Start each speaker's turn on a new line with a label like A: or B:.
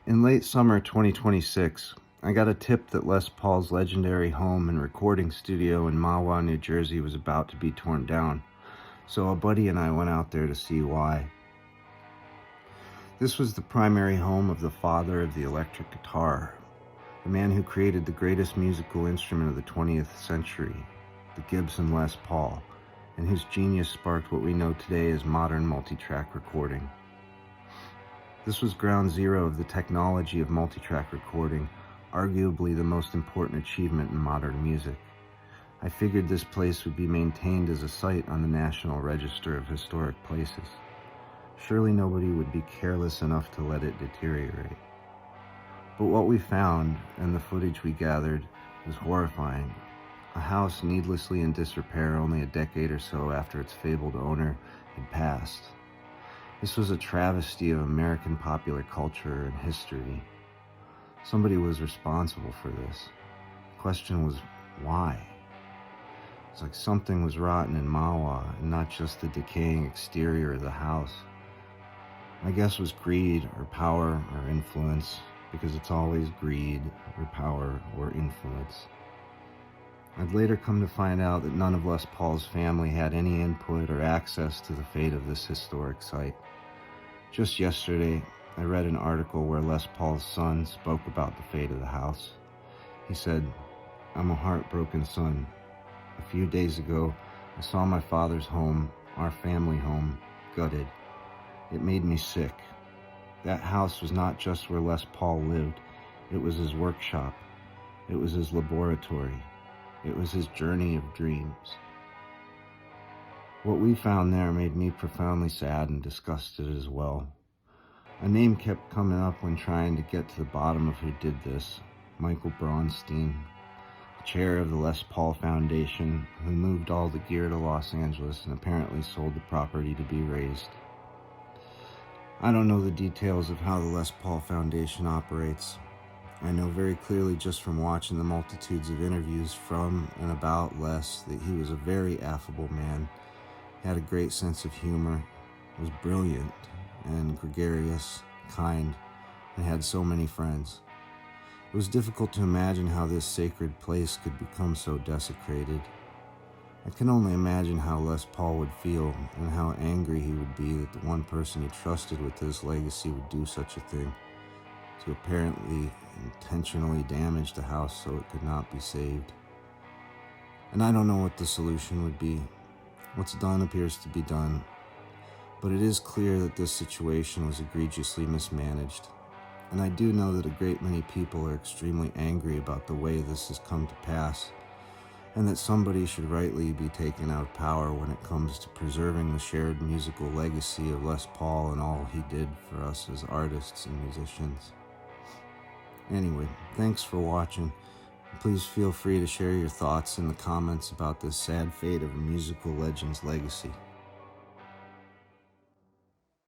A: In late summer 2026, I got a tip that Les Paul's legendary home and recording studio in Mahwah, New Jersey was about to be torn down, so a buddy and I went out there to see why. This was the primary home of the father of the electric guitar, the man who created the greatest musical instrument of the 20th century, the Gibson Les Paul, and whose genius sparked what we know today as modern multi-track recording. This was ground zero of the technology of multi-track recording, arguably the most important achievement in modern music. I figured this place would be maintained as a site on the National Register of Historic Places. Surely nobody would be careless enough to let it deteriorate. But what we found, and the footage we gathered, was horrifying. A house needlessly in disrepair only a decade or so after its fabled owner had passed. This was a travesty of American popular culture and history. Somebody was responsible for this. The question was, why? It's like something was rotten in Mahwah, and not just the decaying exterior of the house. My guess was greed, or power, or influence, because it's always greed, or power, or influence. I'd later come to find out that none of Les Paul's family had any input or access to the fate of this historic site. Just yesterday, I read an article where Les Paul's son spoke about the fate of the house. He said, "I'm a heartbroken son. A few days ago, I saw my father's home, our family home, gutted. It made me sick. That house was not just where Les Paul lived. It was his workshop. It was his laboratory. It was his journey of dreams." What we found there made me profoundly sad and disgusted as well. A name kept coming up when trying to get to the bottom of who did this: Michael Braunstein, chair of the Les Paul Foundation, who moved all the gear to Los Angeles and apparently sold the property to be razed. I don't know the details of how the Les Paul Foundation operates. I know very clearly just from watching the multitudes of interviews from and about Les that he was a very affable man, had a great sense of humor, was brilliant and gregarious, kind, and had so many friends. It was difficult to imagine how this sacred place could become so desecrated. I can only imagine how Les Paul would feel and how angry he would be that the one person he trusted with his legacy would do such a thing, to apparently intentionally damage the house so it could not be saved. And I don't know what the solution would be. What's done appears to be done, but it is clear that this situation was egregiously mismanaged. And I do know that a great many people are extremely angry about the way this has come to pass, and that somebody should rightly be taken out of power when it comes to preserving the shared musical legacy of Les Paul and all he did for us as artists and musicians. Anyway, thanks for watching. Please feel free to share your thoughts in the comments about this sad fate of a musical legend's legacy.